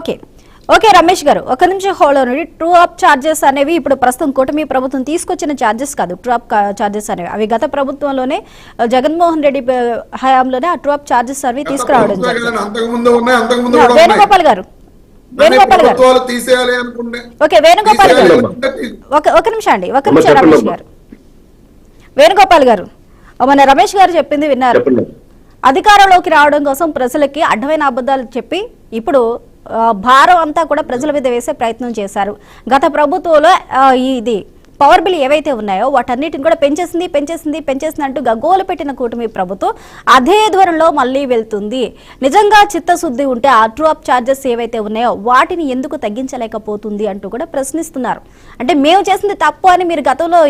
Okay okay Ramesh గారు ఒక నిమిషం హోల్డ్ అవ్వండి. ట్రూ అప్ ఛార్జెస్ అనేవి ఇప్పుడు ప్రస్తుతం కూటమి ప్రభుత్వం తీసుకొచ్చిన ఛార్జెస్ కాదు. ట్రూ అప్ ఛార్జెస్ అనేవి అవి గత ప్రభుత్వంలోనే జగన్మోహన్ రెడ్డి హయాంలోనే ఆ ట్రూ అప్ ఛార్జెస్ అనేవి తీసుకురావడం జరిగింది. వేణుగోపాల్ గారు ఓకే వేణుగోపాల్ గారు ఒక నిమిషం అండి, ఒక నిమిషం రమేష్ గారు. వేణుగోపాల్ గారు మన రమేష్ గారు చెప్పింది విన్నారు. అధికారంలోకి రావడం కోసం ప్రజలకి అడ్డమైన అబద్ధాలు చెప్పి ఇప్పుడు భారం అంతా కూడా ప్రజల మీద వేసే ప్రయత్నం చేశారు. గత ప్రభుత్వంలో ఇది పవర్ బిల్ ఏవైతే ఉన్నాయో వాటన్నిటిని కూడా పెంచేసింది అంటూ గగ్గోలు పెట్టిన కూటమి ప్రభుత్వం అదే ధోరణిలో మళ్ళీ వెళ్తుంది. నిజంగా చిత్తశుద్ధి ఉంటే ఆ ట్రూ అప్ ఛార్జెస్ ఏవైతే ఉన్నాయో వాటిని ఎందుకు తగ్గించలేకపోతుంది అంటూ కూడా ప్రశ్నిస్తున్నారు. అంటే మేము చేసింది తప్పు అని మీరు గతంలో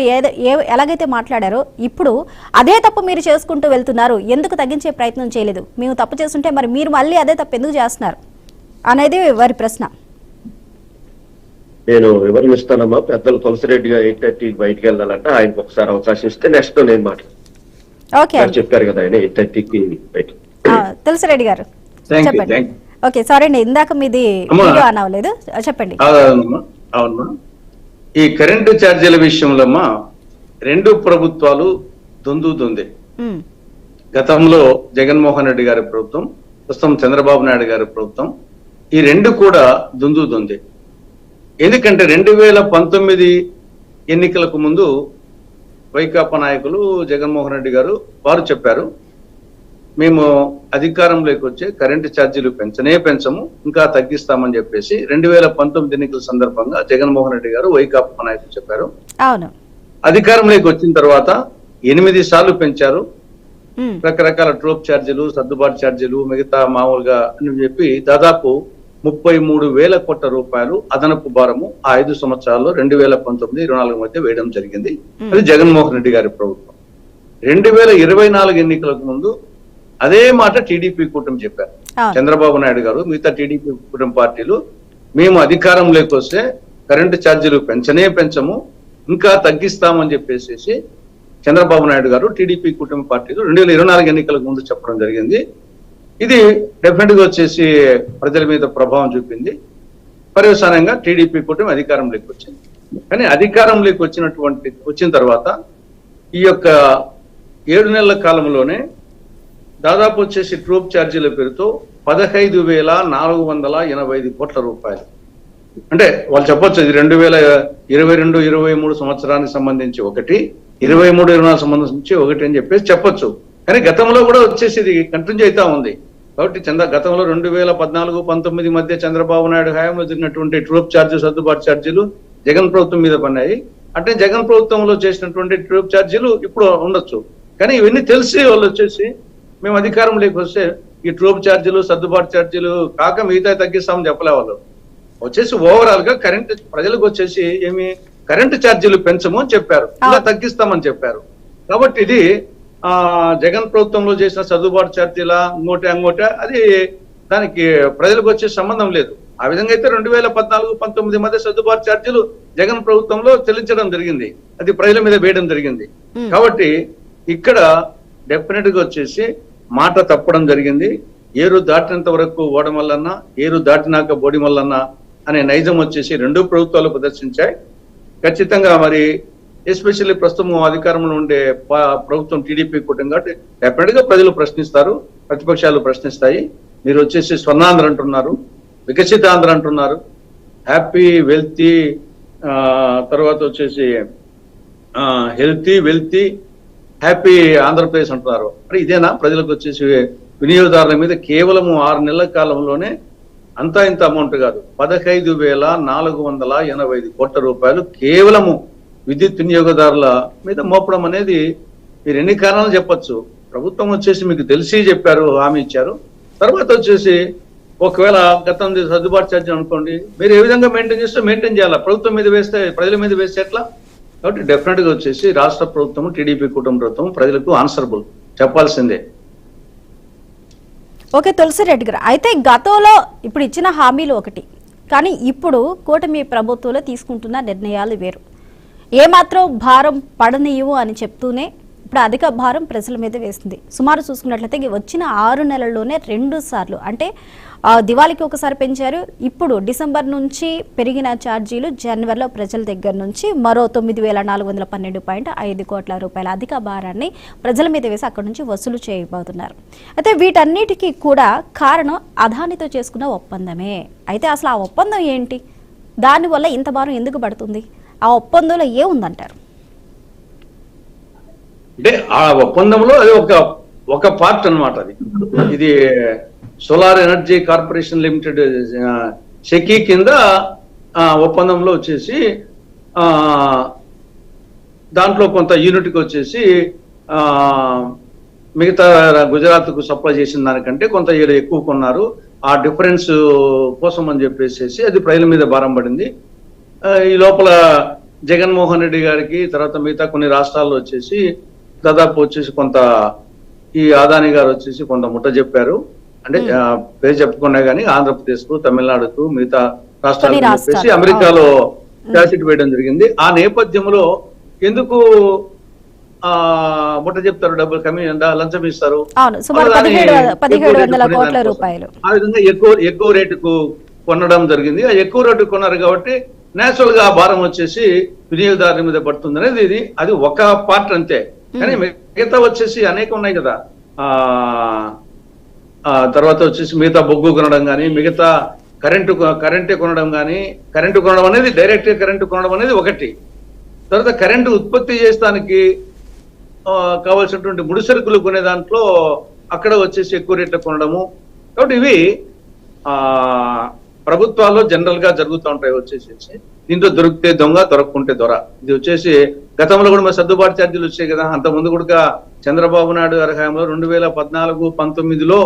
ఎలాగైతే మాట్లాడారో ఇప్పుడు అదే తప్పు మీరు చేసుకుంటూ వెళ్తున్నారు, ఎందుకు తగ్గించే ప్రయత్నం చేయలేదు? మేము తప్పు చేస్తుంటే మరి మీరు మళ్ళీ అదే తప్పు ఎందుకు చేస్తున్నారు అనేది వారి ప్రశ్న. నేను వివరణిస్తానమ్మా. పెద్దలు తులసిరెడ్డి గారు 8:30 బయటకు వెళ్ళాలంటే ఆయనకు ఒకసారి అవకాశం ఇస్తే నెక్స్ట్ నేను మాట్లాడతాను. చెప్పారు కదా ఆయన 8:30కి బయట. తులసిరెడ్డి గారు చెప్పండి. ఓకే సారీ అండి, ఇందాక మీది అనవలేదు, చెప్పండి. అవును, ఈ కరెంటు ఛార్జీల విషయంలో అమ్మా రెండు ప్రభుత్వాలు దొందే. గతంలో జగన్మోహన్ రెడ్డి గారి ప్రభుత్వం, ప్రస్తుతం చంద్రబాబు నాయుడు గారి ప్రభుత్వం, ఈ రెండు కూడా దొందే. ఎందుకంటే 2019 ఎన్నికలకు ముందు వైకాపా నాయకులు జగన్మోహన్ రెడ్డి గారు వారు చెప్పారు, మేము అధికారంలోకి వచ్చే కరెంటు ఛార్జీలు పెంచము, ఇంకా తగ్గిస్తామని చెప్పేసి 2019 ఎన్నికల సందర్భంగా జగన్మోహన్ రెడ్డి గారు వైకాపా నాయకులు చెప్పారు. అధికారంలోకి వచ్చిన తర్వాత 8 సార్లు పెంచారు. రకరకాల ట్రోప్ ఛార్జీలు, సర్దుబాటు ఛార్జీలు, మిగతా మామూలుగా అని చెప్పి దాదాపు 33,000 కోట్ల రూపాయలు అదనపు భారము ఆ 5 సంవత్సరాల్లో 2019-24 మధ్య వేయడం జరిగింది. అది జగన్మోహన్ రెడ్డి గారి ప్రభుత్వం. 2024 ఎన్నికలకు ముందు అదే మాట టీడీపీ కూటమి చెప్పారు. చంద్రబాబు నాయుడు గారు మిగతా టీడీపీ కూటమి పార్టీలు మేము అధికారంలోకి వస్తే కరెంటు ఛార్జీలు పెంచము, ఇంకా తగ్గిస్తామని చెప్పేసి చంద్రబాబు నాయుడు గారు టీడీపీ కూటమి పార్టీలు 2024 ఎన్నికలకు ముందు చెప్పడం జరిగింది. ఇది డెఫినెట్ గా వచ్చేసి ప్రజల మీద ప్రభావం చూపింది. పర్యవసానంగా టీడీపీ కూటమి అధికారంలోకి వచ్చింది. కానీ అధికారంలోకి వచ్చిన తర్వాత ఈ యొక్క 7 నెలల కాలంలోనే దాదాపు వచ్చేసి ట్రూప్ ఛార్జీల పేరుతో 15,485 కోట్ల రూపాయలు. అంటే వాళ్ళు చెప్పొచ్చు ఇది 2022-23 సంవత్సరానికి సంబంధించి ఒకటి, 23-24 సంబంధించి ఒకటి అని చెప్పేసి చెప్పొచ్చు. కానీ గతంలో కూడా వచ్చేసి ఇది కంటిన్యూ అవుతా ఉంది. కాబట్టి గతంలో 2014-19 మధ్య చంద్రబాబు నాయుడు హయాంలో జరిగినటువంటి ట్రూప్ ఛార్జీలు, సర్దుబాటు ఛార్జీలు జగన్ ప్రభుత్వం మీద పడినాయి. అంటే జగన్ ప్రభుత్వంలో చేసినటువంటి ట్రూప్ ఛార్జీలు ఇప్పుడు ఉండొచ్చు. కానీ ఇవన్నీ తెలిసి వాళ్ళు వచ్చేసి మేము అధికారంలోకి వస్తే ఈ ట్రూప్ ఛార్జీలు, సర్దుబాటు ఛార్జీలు కాక మిగతా తగ్గిస్తామని చెప్పలే. వాళ్ళు వచ్చేసి ఓవరాల్ గా ప్రజలకు వచ్చేసి కరెంటు ఛార్జీలు పెంచము అని చెప్పారు, ఇలా తగ్గిస్తామని చెప్పారు. కాబట్టి ఇది జగన్ ప్రభుత్వంలో చేసిన సర్దుబాటు ఛార్జీల అంగోటే అది దానికి ప్రజలకు వచ్చే సంబంధం లేదు. ఆ విధంగా అయితే 2014-19 మధ్య సర్దుబాటు ఛార్జీలు జగన్ ప్రభుత్వంలో చెల్లించడం జరిగింది, అది ప్రజల మీద వేయడం జరిగింది. కాబట్టి ఇక్కడ డెఫినెట్ గా వచ్చేసి మాట తప్పడం జరిగింది. ఏరు దాటినంత వరకు ఓడమల్లన్నా, ఏరు దాటినాక బోడిమల్లన్నా అనే నైజం వచ్చేసి రెండు ప్రభుత్వాలు ప్రదర్శించాయి. ఖచ్చితంగా మరి ఎస్పెషల్లీ ప్రస్తుతం అధికారంలో ఉండే ప్రభుత్వం టీడీపీ కూటమి కాబట్టి డెఫినెట్ గా ప్రజలు ప్రశ్నిస్తారు, ప్రతిపక్షాలు ప్రశ్నిస్తాయి. మీరు వచ్చేసి స్వర్ణాంధ్ర అంటున్నారు, వికసిత ఆంధ్ర అంటున్నారు, హ్యాపీ వెల్తీ, తర్వాత వచ్చేసి హెల్తీ వెల్తీ హ్యాపీ ఆంధ్రప్రదేశ్ అంటున్నారు. మరి ఇదేనా ప్రజలకు వచ్చేసి వినియోగదారుల మీద కేవలం 6 నెలల కాలంలోనే అంతా ఇంత అమౌంట్ కాదు, 15,485 కోట్ల రూపాయలు కేవలము విద్యుత్ వినియోగదారుల మీద మోపడం అనేది మీరు ఎన్ని కారణాలు చెప్పొచ్చు. ప్రభుత్వం వచ్చేసి మీకు తెలిసి చెప్పారు, హామీ ఇచ్చారు. తర్వాత వచ్చేసి ఒకవేళ గతం సర్దుబాటు ఛార్జీ అనుకోండి, మీరు ఏ విధంగా మెయింటైన్ చేస్తే మెయింటైన్ చేయాలా, ప్రభుత్వం మీద వేస్తే ప్రజల మీద వేస్తే ఎట్లా? కాబట్టి డెఫినెట్ గా వచ్చేసి రాష్ట్ర ప్రభుత్వం, టీడీపీ కూటమి ప్రభుత్వం ప్రజలకు ఆన్సరబుల్ చెప్పాల్సిందే. ఓకే తులసిరెడ్డి గారు, అయితే గతంలో ఇప్పుడు ఇచ్చిన హామీలు ఒకటి, కానీ ఇప్పుడు కూటమి ప్రభుత్వంలో తీసుకుంటున్న నిర్ణయాలు వేరు. ఏమాత్రం భారం పడనీయవు అని చెప్తూనే ఇప్పుడు అధిక భారం ప్రజల మీద వేస్తుంది. సుమారు చూసుకున్నట్లయితే వచ్చిన 6 నెలల్లోనే 2 సార్లు అంటే దివాళీకి ఒకసారి పెంచారు. ఇప్పుడు డిసెంబర్ నుంచి పెరిగిన ఛార్జీలు జనవరిలో ప్రజల దగ్గర నుంచి మరో 9,412.5 కోట్ల రూపాయల అధిక భారాన్ని ప్రజల మీద వేసి అక్కడి నుంచి వసూలు చేయబోతున్నారు. అయితే వీటన్నిటికీ కూడా కారణం అదానితో చేసుకున్న ఒప్పందమే. అయితే అసలు ఆ ఒప్పందం ఏంటి, దానివల్ల ఇంత భారం ఎందుకు పడుతుంది, ఆ ఒప్పందంలో ఏముందంటారు? అంటే ఆ ఒప్పందంలో అది ఒక పార్ట్ అన్నమాట. ఇది solar energy corporation limited SECI కింద ఒప్పందంలో వచ్చేసి దాంట్లో కొంత యూనిట్కి వచ్చేసి మిగతా గుజరాత్కు సప్లై చేసిన దానికంటే కొంత ఎక్కువ కొన్నారు. ఆ డిఫరెన్స్ కోసం అని చెప్పేసి అది ప్రజల మీద భారం పడింది. ఈ లోపల జగన్మోహన్ రెడ్డి గారికి తర్వాత మిగతా కొన్ని రాష్ట్రాల్లో వచ్చేసి దాదాపు వచ్చేసి కొంత ఈ అదానీ గారు వచ్చేసి కొంత ముట్ట చెప్పారు. అంటే పేరు చెప్పుకున్నా కానీ ఆంధ్రప్రదేశ్కు, తమిళనాడుకు, మిగతా రాష్ట్రాలకు చెప్పేసి అమెరికాలో క్యాసెట్ వేయడం జరిగింది. ఆ నేపథ్యంలో ఎందుకు ముట్ట చెప్తారు, డబ్బులు లంచం ఇస్తారు, ఆ విధంగా ఎక్కువ రేటుకు కొనడం జరిగింది. ఆ ఎక్కువ రేటు కొన్నారు కాబట్టి నేచురల్ గా ఆ భారం వచ్చేసి వినియోగదారుల మీద పడుతుంది అనేది అది ఒక పార్ట్ అంతే. కానీ మిగతా వచ్చేసి అనేక ఉన్నాయి కదా. తర్వాత వచ్చేసి మిగతా బొగ్గు కొనడం కానీ, మిగతా కరెంటు కొనడం కానీ, కరెంటు కొనడం అనేది డైరెక్ట్ కరెంటు కొనడం అనేది ఒకటి. తర్వాత కరెంటు ఉత్పత్తి చేస్తానికి కావాల్సినటువంటి ముడిసరుకులు కొనే దాంట్లో అక్కడ వచ్చేసి ఎక్కువ రేట్లు కొనడము. కాబట్టి ఇవి ప్రభుత్వాల్లో జనరల్ గా జరుగుతూ ఉంటాయి. వచ్చేసి దీంట్లో దొరికితే దొంగ, దొరకకుంటే దొర. ఇది వచ్చేసి గతంలో కూడా మరి సర్దుబాటు ఛార్జీలు వచ్చాయి కదా. అంత ముందు కూడా చంద్రబాబు నాయుడు గారి హయాంలో 2014-19లో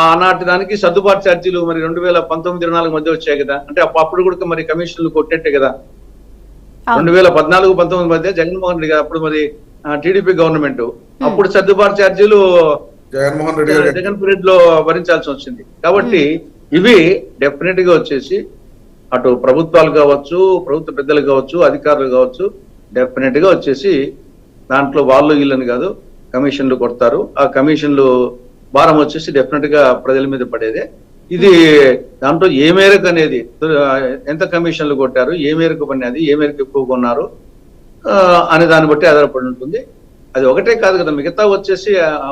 ఆనాటి దానికి సర్దుబాటు ఛార్జీలు మరి 2019-24 మధ్య వచ్చాయి కదా. అంటే అప్పుడు కూడా మరి కమిషన్లు కొట్టేట్టే కదా. 2014-19 మధ్య జగన్మోహన్ రెడ్డి గారు అప్పుడు మరి టీడీపీ గవర్నమెంట్ అప్పుడు సర్దుబాటు ఛార్జీలు జగన్ పీరియడ్ లో భరించాల్సి వచ్చింది. కాబట్టి ఇవి డెఫినెట్ గా వచ్చేసి అటు ప్రభుత్వాలు కావచ్చు, ప్రభుత్వ పెద్దలు కావచ్చు, అధికారులు కావచ్చు, డెఫినెట్ గా వచ్చేసి దాంట్లో వాళ్ళు వీళ్ళని కాదు కమిషన్లు కొడతారు. ఆ కమిషన్లు భారం వచ్చేసి డెఫినెట్ గా ప్రజల మీద పడేదే. ఇది దాంట్లో ఏ మేరకు అనేది ఎంత కమిషన్లు కొట్టారు, ఏ మేరకు పడినది, ఏ మేరకు ఎక్కువ కొన్నారు అనే దాన్ని బట్టి ఆధారపడి ఉంటుంది. అది ఒకటే కాదు కదా, మిగతా వచ్చేసి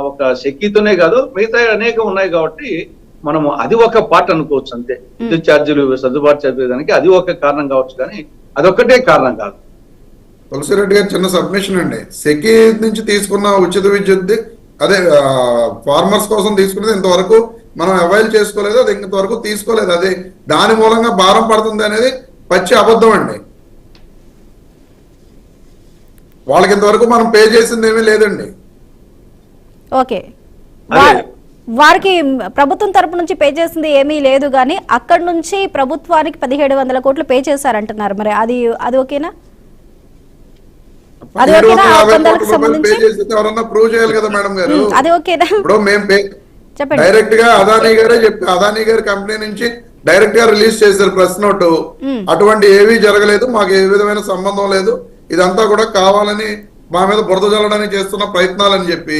ఒక సెక్కీతోనే కాదు, మిగతా అనేకం ఉన్నాయి. కాబట్టి మనము అది ఒక పార్ట్ అనుకోవచ్చు అంతే. విద్యుత్ ఛార్జీలు సర్దుబాటు చేయడానికి అది ఒక కారణం కావచ్చు, కానీ అదొక్కటే కారణం కాదు. తులసిరెడ్డి గారు చిన్న సబ్మిషన్ అండి. సెకీ నుంచి తీసుకున్న ఉచిత విద్యుత్ అదే ఫార్మర్స్ కోసం తీసుకున్నది ఇంతవరకు మనం అవైల్ చేసుకోలేదు, అది ఇంతవరకు తీసుకోలేదు. అది దాని మూలంగా భారం పడుతుంది అనేది పచ్చి అబద్ధం అండి. వాళ్ళకి ఇంతవరకు మనం పే చేసింది ఏమీ లేదండి. ఓకే, వారికి ప్రభుత్వం తరపు నుంచి పే చేసింది ఏమీ లేదు, కానీ అక్కడి నుంచి ప్రభుత్వానికి 1700 కోట్లు పే చేశారంటున్నారు. మరి అది ఓకేనా? అది ఓకేనా? ఎవరన్నా ప్రూవ్ చేయాలి కదా మేడం గారు. అది ఓకేనా? ఇప్పుడు మేము డైరెక్ట్ గా అదానీ గారే చెప్పి అదానీ గారి కంపెనీ నుంచి డైరెక్ట్ గా రిలీజ్ చేశారు ప్రెస్ నోట్. అటువంటి ఏవీ జరగలేదు, మాకు ఏ విధమైన సంబంధం లేదు, ఇదంతా కూడా కావాలని మా మీద బురద జల్లడానికి చేస్తున్న ప్రయత్నాలని చెప్పి